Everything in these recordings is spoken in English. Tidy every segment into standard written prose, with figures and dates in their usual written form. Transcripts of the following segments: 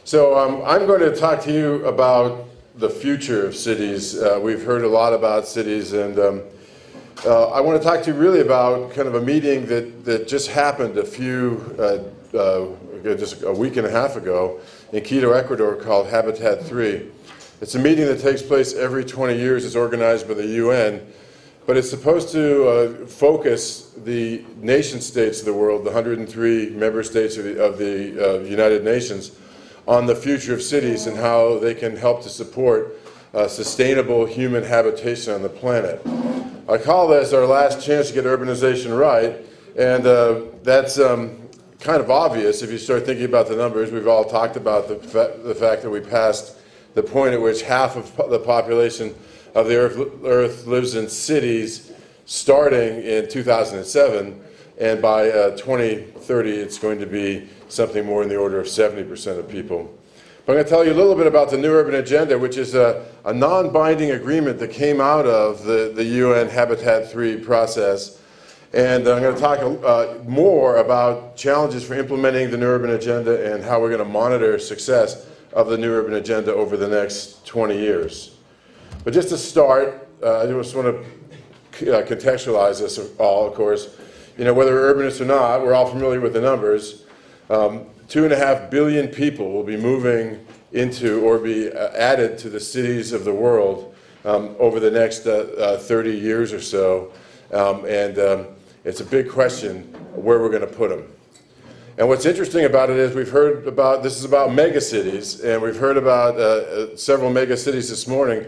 So I'm going to talk to you about the future of cities. We've heard a lot about cities, and I want to talk to you really about kind of a meeting that just happened just a week and a half ago in Quito, Ecuador, called Habitat 3. It's a meeting that takes place every 20 years. It's organized by the UN, but it's supposed to focus the nation states of the world, the 103 member states of the United Nations, on the future of cities and how they can help to support sustainable human habitation on the planet. I call this our last chance to get urbanization right, and that's kind of obvious if you start thinking about the numbers. We've all talked about the fact that we passed the point at which half of the population of the Earth lives in cities starting in 2007, and by 2030 it's going to be something more in the order of 70% of people. But I'm going to tell you a little bit about the New Urban Agenda, which is a non-binding agreement that came out of the UN Habitat 3 process. And I'm going to talk more about challenges for implementing the New Urban Agenda and how we're going to monitor success of the New Urban Agenda over the next 20 years. But just to start, I just want to contextualize this all, of course. You know, whether we're urbanists or not, we're all familiar with the numbers. 2.5 billion people will be moving into or be added to the cities of the world over the next 30 years or so. It's a big question where we're going to put them. And what's interesting about it is we've heard about, this is about megacities, and we've heard about several megacities this morning.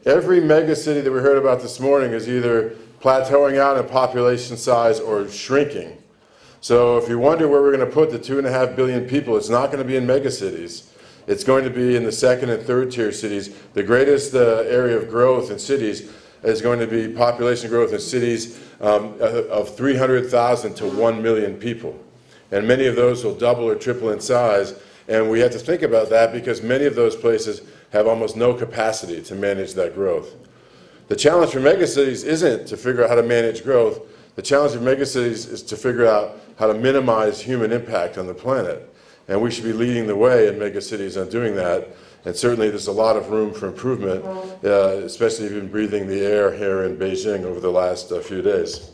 Every megacity that we heard about this morning is either plateauing out in population size or shrinking. So if you wonder where we're going to put the 2.5 billion people, it's not going to be in megacities. It's going to be in the second and third tier cities. The greatest area of growth in cities is going to be population growth in cities of 300,000 to 1 million people. And many of those will double or triple in size. And we have to think about that because many of those places have almost no capacity to manage that growth. The challenge for megacities isn't to figure out how to manage growth. The challenge of megacities is to figure out how to minimize human impact on the planet. And we should be leading the way in megacities on doing that. And certainly there's a lot of room for improvement, especially if you've been breathing the air here in Beijing over the last few days.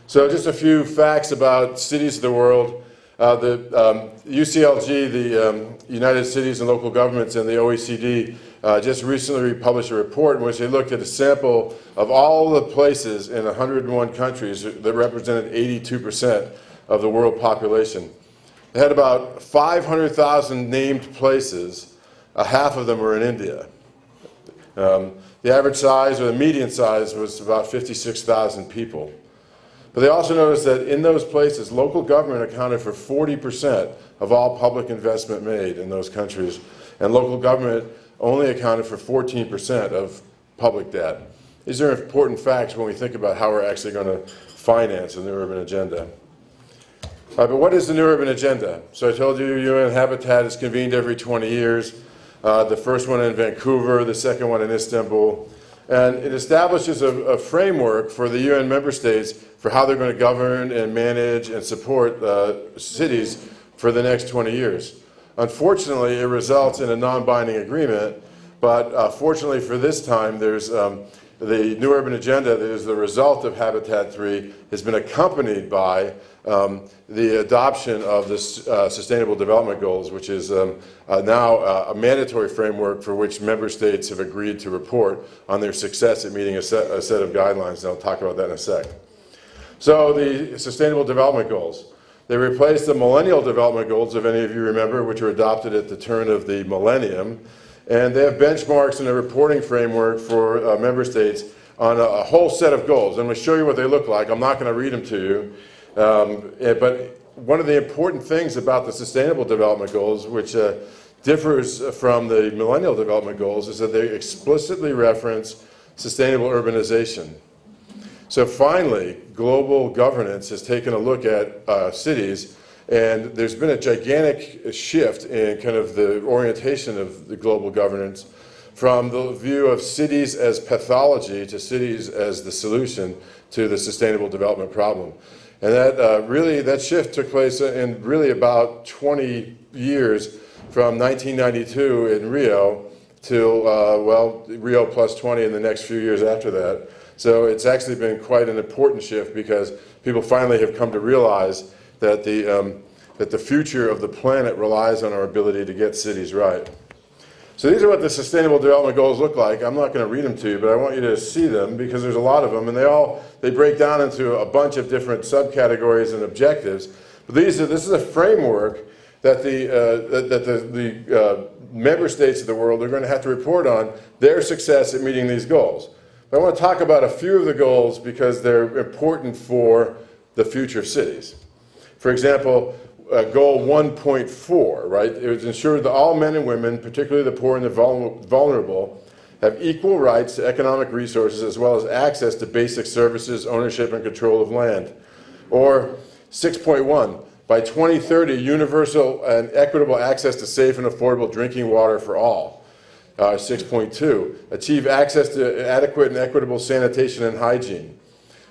So just a few facts about cities of the world. The UCLG, the United Cities and Local Governments, and the OECD just recently published a report in which they looked at a sample of all the places in 101 countries that represented 82% of the world population. They had about 500,000 named places. Half of them were in India. The average size, or the median size, was about 56,000 people. But they also noticed that in those places, local government accounted for 40% of all public investment made in those countries, and local government only accounted for 14% of public debt. These are important facts when we think about how we're actually going to finance the New Urban Agenda. But what is the New Urban Agenda? So I told you UN Habitat is convened every 20 years. The first one in Vancouver, the second one in Istanbul. And it establishes a framework for the UN member states for how they're going to govern and manage and support cities for the next 20 years. Unfortunately, it results in a non-binding agreement, but fortunately for this time, there's the New Urban Agenda that is the result of Habitat 3 has been accompanied by the adoption of the Sustainable Development Goals, which is now a mandatory framework for which member states have agreed to report on their success at meeting a set of guidelines, and I'll talk about that in a sec. So the Sustainable Development Goals. They replaced the Millennial Development Goals, if any of you remember, which were adopted at the turn of the millennium. And they have benchmarks and a reporting framework for member states on a whole set of goals. I'm going to show you what they look like. I'm not going to read them to you. But one of the important things about the Sustainable Development Goals, which differs from the Millennial Development Goals, is that they explicitly reference sustainable urbanization. So finally, global governance has taken a look at cities, and there's been a gigantic shift in kind of the orientation of the global governance from the view of cities as pathology to cities as the solution to the sustainable development problem. And that shift took place in really about 20 years from 1992 in Rio till, well, Rio plus 20 in the next few years after that. So it's actually been quite an important shift because people finally have come to realize that the future of the planet relies on our ability to get cities right. So these are what the Sustainable Development Goals look like. I'm not going to read them to you, but I want you to see them because there's a lot of them, and they break down into a bunch of different subcategories and objectives. But this is a framework that the member states of the world are going to have to report on their success at meeting these goals. But I want to talk about a few of the goals because they're important for the future of cities. For example, goal 1.4, right? It was ensured that all men and women, particularly the poor and the vulnerable, have equal rights to economic resources as well as access to basic services, ownership, and control of land. Or 6.1, by 2030, universal and equitable access to safe and affordable drinking water for all. 6.2, achieve access to adequate and equitable sanitation and hygiene.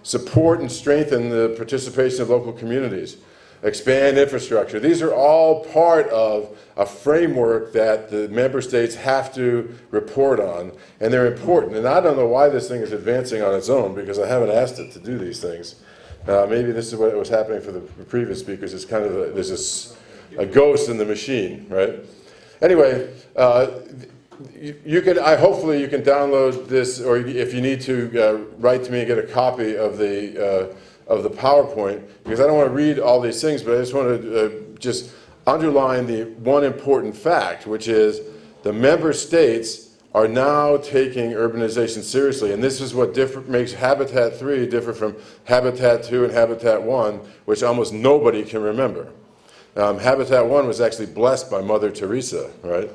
Support and strengthen the participation of local communities. Expand infrastructure. These are all part of a framework that the member states have to report on, and they're important. And I don't know why this thing is advancing on its own because I haven't asked it to do these things. Maybe this is what was happening for the previous speakers. It's kind of there's a ghost in the machine, right? Anyway, hopefully you can download this, or if you need to, write to me and get a copy of the PowerPoint, because I don't want to read all these things, but I just want to just underline the one important fact, which is the member states are now taking urbanization seriously, and this is what makes Habitat 3 different from Habitat 2 and Habitat 1, which almost nobody can remember. Habitat 1 was actually blessed by Mother Teresa, right?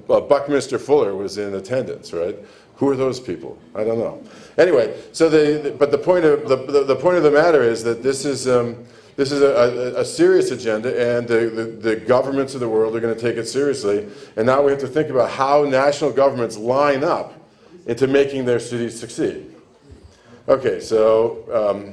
Buckminster Fuller was in attendance, right? Who are those people? I don't know. Anyway, so but the point of the matter is that this is a serious agenda, and the governments of the world are going to take it seriously. And now we have to think about how national governments line up into making their cities succeed. Okay, so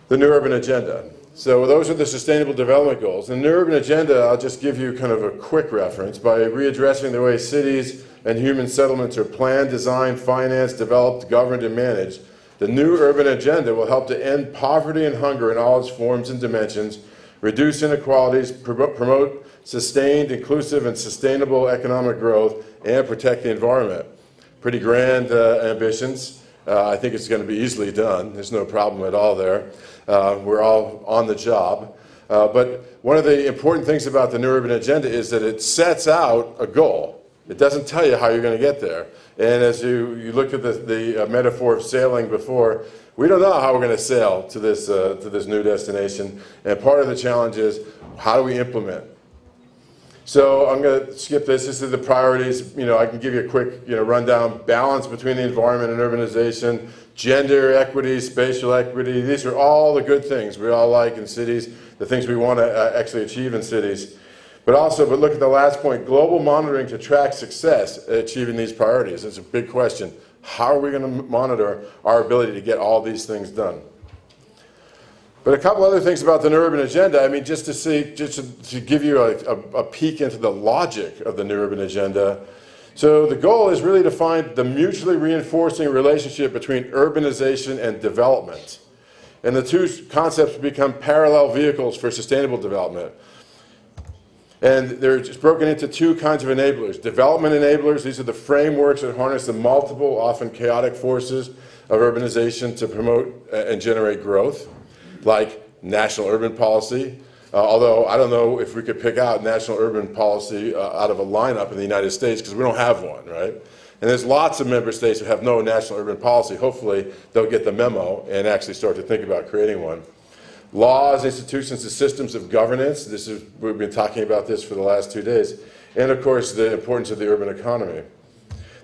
the New Urban Agenda. So those are the Sustainable Development Goals. The New Urban Agenda, I'll just give you kind of a quick reference. By readdressing the way cities and human settlements are planned, designed, financed, developed, governed, and managed, the New Urban Agenda will help to end poverty and hunger in all its forms and dimensions, reduce inequalities, promote sustained, inclusive, and sustainable economic growth, and protect the environment. Pretty grand ambitions. I think it's going to be easily done. There's no problem at all there. We're all on the job. But one of the important things about the New Urban Agenda is that it sets out a goal. It doesn't tell you how you're going to get there. And as you looked at the metaphor of sailing before, we don't know how we're going to sail to this new destination. And part of the challenge is, how do we implement? So I'm going to skip this. This is the priorities. I can give you a quick rundown. Balance between the environment and urbanization, gender equity, spatial equity. These are all the good things we all like in cities, the things we want to actually achieve in cities. But look at the last point, global monitoring to track success at achieving these priorities. It's a big question. How are we going to monitor our ability to get all these things done? But a couple other things about the New Urban Agenda, I mean, just to give you a peek into the logic of the New Urban Agenda. So the goal is really to find the mutually reinforcing relationship between urbanization and development. And the two concepts become parallel vehicles for sustainable development. And they're just broken into two kinds of enablers. Development enablers, these are the frameworks that harness the multiple, often chaotic forces of urbanization to promote and generate growth, like national urban policy. Although I don't know if we could pick out national urban policy out of a lineup in the United States, because we don't have one, right? And there's lots of member states that have no national urban policy. Hopefully they'll get the memo and actually start to think about creating one. Laws, institutions, and systems of governance. We've been talking about this for the last 2 days. And of course, the importance of the urban economy.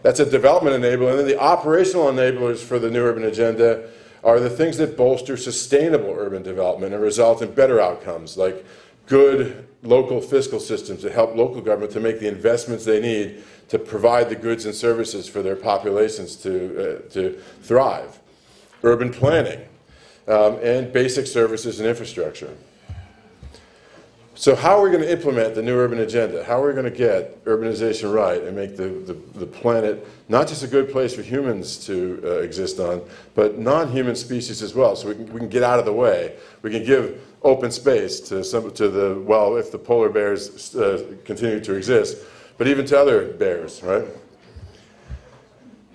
That's a development enabler. And then the operational enablers for the New Urban Agenda are the things that bolster sustainable urban development and result in better outcomes, like good local fiscal systems that help local government to make the investments they need to provide the goods and services for their populations to thrive. Urban planning. And basic services and infrastructure. So how are we going to implement the new urban agenda? How are we going to get urbanization right and make the planet not just a good place for humans to exist on, but non-human species as well, so we can get out of the way. We can give open space to well, if the polar bears continue to exist, but even to other bears, right?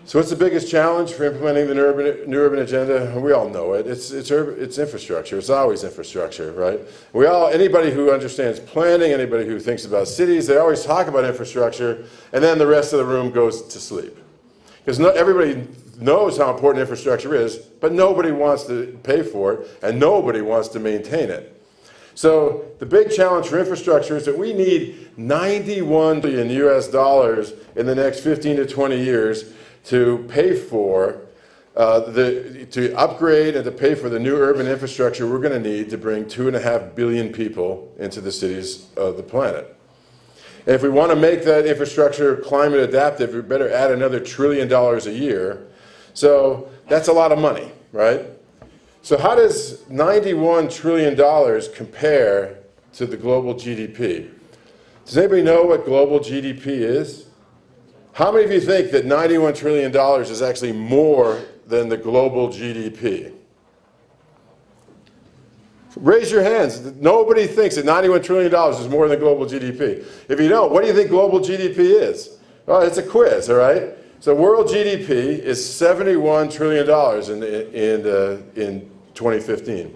So what's the biggest challenge for implementing the new urban agenda? We all know it. It's infrastructure. It's always infrastructure, right? Anybody who understands planning, anybody who thinks about cities, they always talk about infrastructure, and then the rest of the room goes to sleep. Because everybody knows how important infrastructure is, but nobody wants to pay for it, and nobody wants to maintain it. So the big challenge for infrastructure is that we need $91 billion US in the next 15 to 20 years to pay for, to upgrade and to pay for the new urban infrastructure we're going to need to bring 2.5 billion people into the cities of the planet. And if we want to make that infrastructure climate adaptive, we better add another $1 trillion a year. So that's a lot of money, right? So how does $91 trillion compare to the global GDP? Does anybody know what global GDP is? How many of you think that $91 trillion is actually more than the global GDP? Raise your hands. Nobody thinks that $91 trillion is more than global GDP. If you don't, what do you think global GDP is? Well, it's a quiz, all right? So world GDP is $71 trillion in 2015.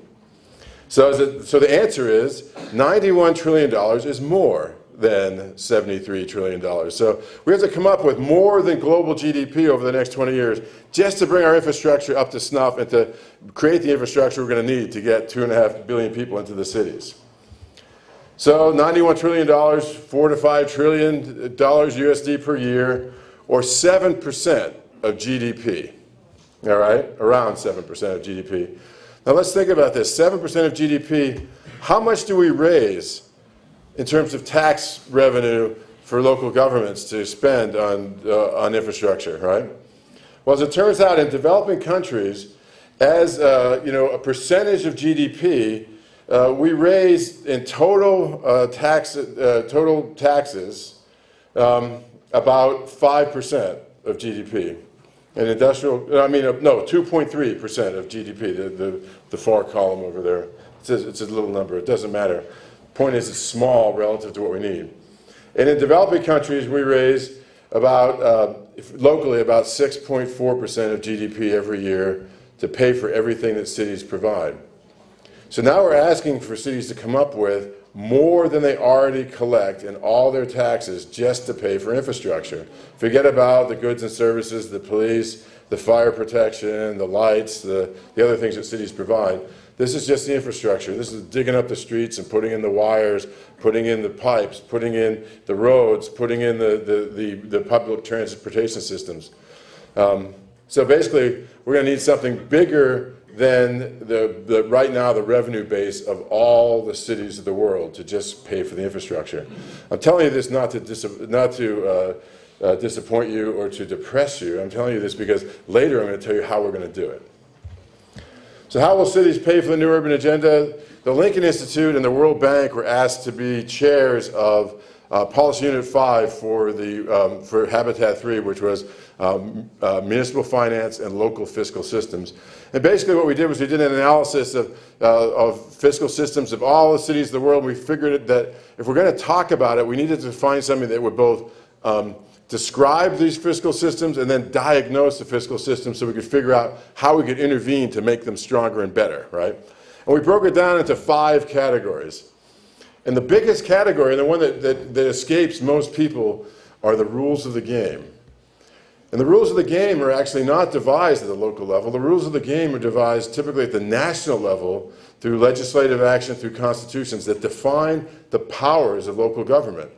So the answer is $91 trillion is more than $73 trillion. So we have to come up with more than global GDP over the next 20 years just to bring our infrastructure up to snuff and to create the infrastructure we're going to need to get 2.5 billion people into the cities. So $91 trillion, $4 to $5 trillion USD per year, or 7% of GDP. All right, around 7% of GDP. Now let's think about this. 7% of GDP, how much do we raise in terms of tax revenue for local governments to spend on infrastructure, right? Well, as it turns out, in developing countries, as a percentage of GDP, we raise in total taxes about 5% of GDP. And industrial, 2.3% of GDP, the far column over there. It's a little number, it doesn't matter. Point is, it's small relative to what we need. And in developing countries, we raise locally about 6.4% of GDP every year to pay for everything that cities provide. So now we're asking for cities to come up with more than they already collect in all their taxes just to pay for infrastructure. Forget about the goods and services, the police, the fire protection, the lights, the other things that cities provide. This is just the infrastructure. This is digging up the streets and putting in the wires, putting in the pipes, putting in the roads, putting in the public transportation systems. So basically, we're going to need something bigger than right now the revenue base of all the cities of the world to just pay for the infrastructure. I'm telling you this not to disappoint you or to depress you. I'm telling you this because later I'm going to tell you how we're going to do it. So how will cities pay for the new urban agenda? The Lincoln Institute and the World Bank were asked to be chairs of Policy Unit 5 for Habitat 3, which was municipal finance and local fiscal systems. And basically what we did was we did an analysis of fiscal systems of all the cities of the world. We figured that if we're going to talk about it, we needed to find something that would both describe these fiscal systems and then diagnose the fiscal systems so we could figure out how we could intervene to make them stronger and better, right? And we broke it down into 5 categories. And the biggest category, and the one that escapes most people, are the rules of the game. And the rules of the game are actually not devised at the local level. The rules of the game are devised typically at the national level through legislative action, through constitutions that define the powers of local government.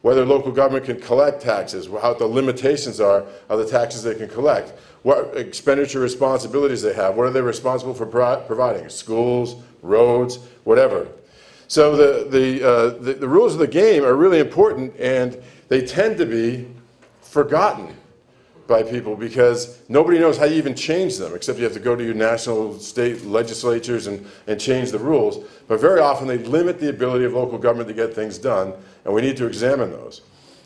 Whether local government can collect taxes, what the limitations are of the taxes they can collect, what expenditure responsibilities they have, what are they responsible for providing, schools, roads, whatever. So the rules of the game are really important, and they tend to be forgotten by people because nobody knows how you even change them, except you have to go to your national, state legislatures and change the rules. But very often they limit the ability of local government to get things done, and we need to examine those.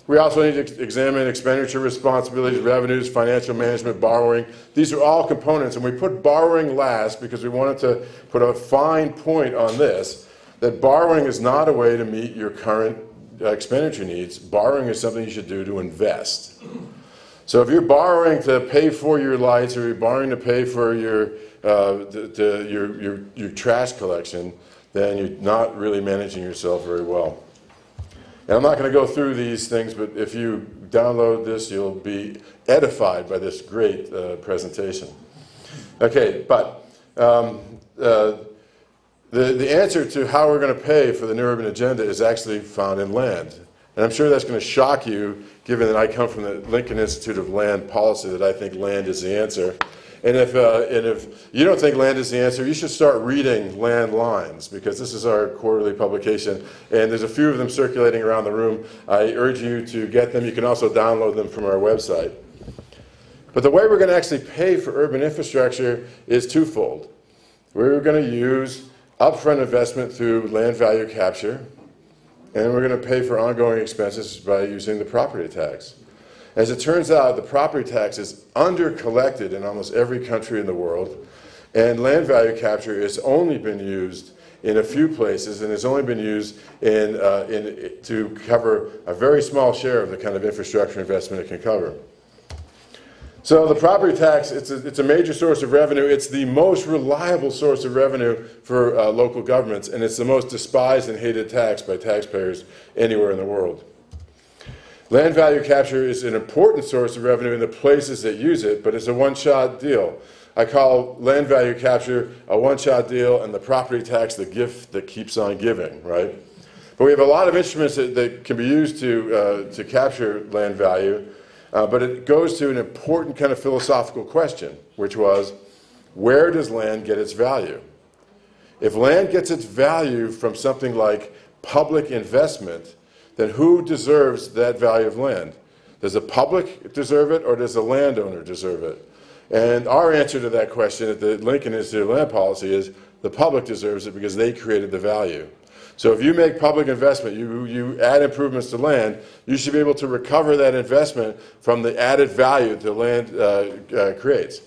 We also need to examine expenditure responsibilities, revenues, financial management, borrowing. These are all components, and we put borrowing last because we wanted to put a fine point on this, that borrowing is not a way to meet your current expenditure needs. Borrowing is something you should do to invest. So if you're borrowing to pay for your lights, or you're borrowing to pay for your trash collection, then you're not really managing yourself very well. And I'm not going to go through these things, but if you download this, you'll be edified by this great presentation. Okay, but the answer to how we're going to pay for the New Urban Agenda is actually found in land. And I'm sure that's going to shock you, given that I come from the Lincoln Institute of Land Policy, that I think land is the answer. And if you don't think land is the answer, you should start reading Land Lines, because this is our quarterly publication, and there's a few of them circulating around the room. I urge you to get them. You can also download them from our website. But the way we're going to actually pay for urban infrastructure is twofold. We're going to use upfront investment through land value capture, and we're going to pay for ongoing expenses by using the property tax. As it turns out, the property tax is under-collected in almost every country in the world, and land value capture has only been used in a few places, and has only been used to cover a very small share of the kind of infrastructure investment it can cover. So the property tax, it's a major source of revenue. It's the most reliable source of revenue for local governments, and it's the most despised and hated tax by taxpayers anywhere in the world. Land value capture is an important source of revenue in the places that use it, but it's a one-shot deal. I call land value capture a one-shot deal, and the property tax the gift that keeps on giving, right? But we have a lot of instruments that can be used to capture land value. But it goes to an important kind of philosophical question, which was, where does land get its value? If land gets its value from something like public investment, then who deserves that value of land? Does the public deserve it, or does the landowner deserve it? And our answer to that question at the Lincoln Institute of Land Policy is the public deserves it because they created the value. So if you make public investment, you add improvements to land, you should be able to recover that investment from the added value the land creates.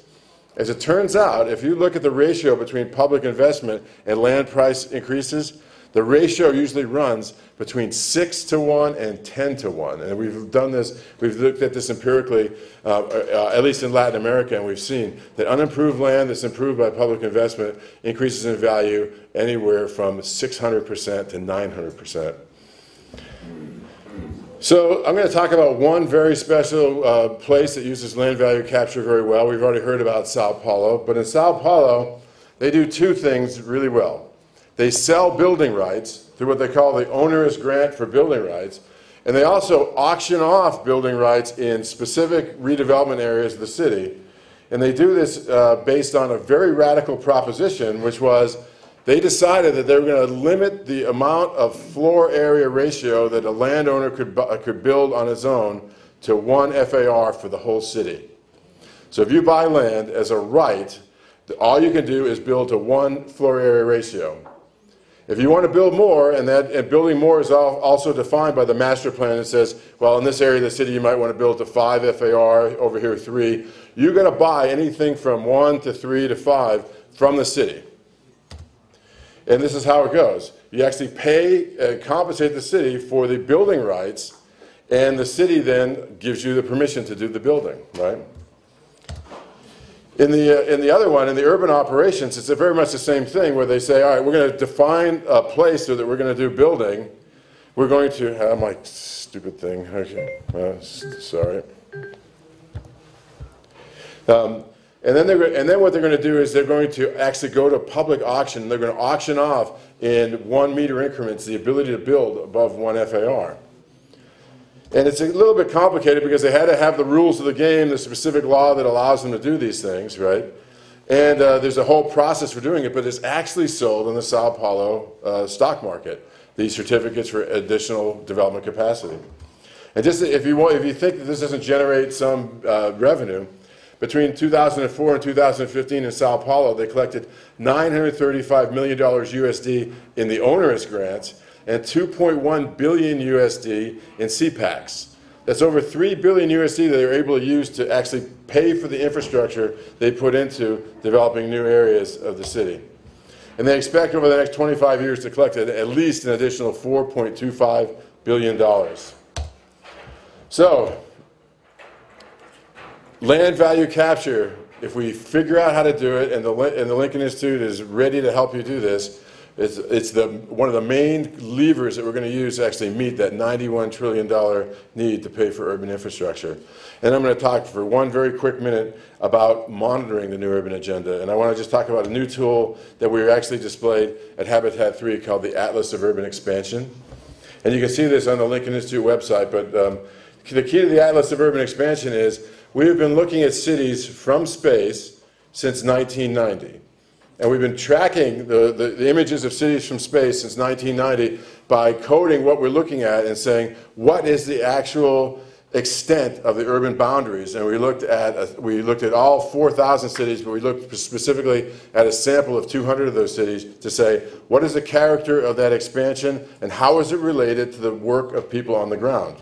As it turns out, if you look at the ratio between public investment and land price increases, the ratio usually runs between 6 to 1 and 10 to 1. And we've done this, we've looked at this empirically, at least in Latin America, and we've seen that unimproved land that's improved by public investment increases in value anywhere from 600% to 900%. So I'm going to talk about one very special place that uses land value capture very well. We've already heard about Sao Paulo, but in Sao Paulo, they do two things really well. They sell building rights through what they call the onerous grant for building rights, and they also auction off building rights in specific redevelopment areas of the city. And they do this based on a very radical proposition, which was they decided that they were going to limit the amount of floor area ratio that a landowner could build on his own to 1 FAR for the whole city. So if you buy land as a right, all you can do is build to 1 floor area ratio. If you want to build more, and building more is also defined by the master plan that says, well, in this area of the city you might want to build to 5 FAR, over here 3. You're going to buy anything from 1 to 3 to 5 from the city. And this is how it goes. You actually pay, compensate the city for the building rights, and the city then gives you the permission to do the building, right? In the other one, in the urban operations, it's very much the same thing where they say, all right, we're going to define a place so that we're going to do building. We're going to have my stupid thing. Okay, sorry. And then what they're going to do is they're going to actually go to public auction. They're going to auction off in 1 meter increments the ability to build above 1 FAR. And it's a little bit complicated because they had to have the rules of the game, the specific law that allows them to do these things, right? And there's a whole process for doing it, but it's actually sold in the Sao Paulo stock market, these certificates for additional development capacity. And just if you think that this doesn't generate some revenue, between 2004 and 2015 in Sao Paulo, they collected $935 million USD in the onerous grants and 2.1 billion USD in CPACs. That's over 3 billion USD that they're able to use to actually pay for the infrastructure they put into developing new areas of the city. And they expect over the next 25 years to collect at least an additional $4.25 billion. So, land value capture, if we figure out how to do it, and the Lincoln Institute is ready to help you do this, it's one of the main levers that we're going to use to actually meet that $91 trillion need to pay for urban infrastructure. And I'm going to talk for one very quick minute about monitoring the new urban agenda. And I want to just talk about a new tool that we actually displayed at Habitat 3 called the Atlas of Urban Expansion. And you can see this on the Lincoln Institute website, but the key to the Atlas of Urban Expansion is we have been looking at cities from space since 1990. And we've been tracking the images of cities from space since 1990 by coding what we're looking at and saying, what is the actual extent of the urban boundaries? And we looked at all 4,000 cities, but we looked specifically at a sample of 200 of those cities to say, what is the character of that expansion and how is it related to the work of people on the ground?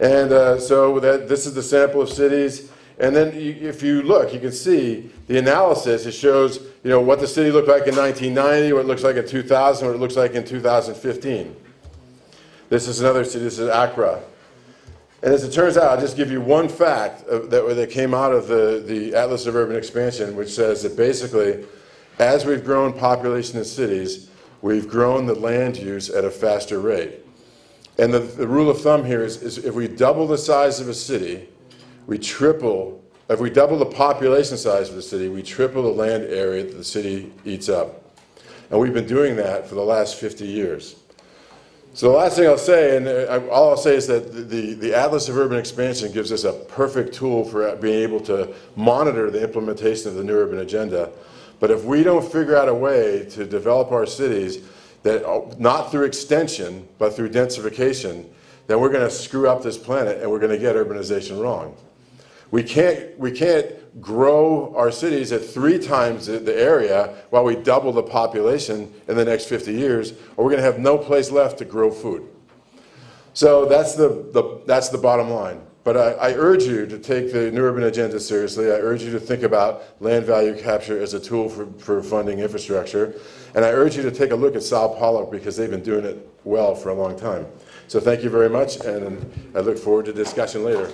And so this is the sample of cities. And then if you look, you can see the analysis. It shows what the city looked like in 1990, what it looks like in 2000, what it looks like in 2015. This is another city. This is Accra. And as it turns out, I'll just give you one fact that came out of the Atlas of Urban Expansion, which says that basically, as we've grown population in cities, we've grown the land use at a faster rate. And the rule of thumb here is if we double the size of a city, if we double the population size of the city, we triple the land area that the city eats up. And we've been doing that for the last 50 years. So the last thing I'll say, and all I'll say is that the Atlas of Urban Expansion gives us a perfect tool for being able to monitor the implementation of the new urban agenda. But if we don't figure out a way to develop our cities, that not through extension, but through densification, then we're going to screw up this planet and we're going to get urbanization wrong. We can't grow our cities at 3 times the area while we double the population in the next 50 years, or we're going to have no place left to grow food. So that's the bottom line. But I urge you to take the new urban agenda seriously. I urge you to think about land value capture as a tool for funding infrastructure. And I urge you to take a look at Sao Paulo because they've been doing it well for a long time. So thank you very much, and I look forward to discussion later.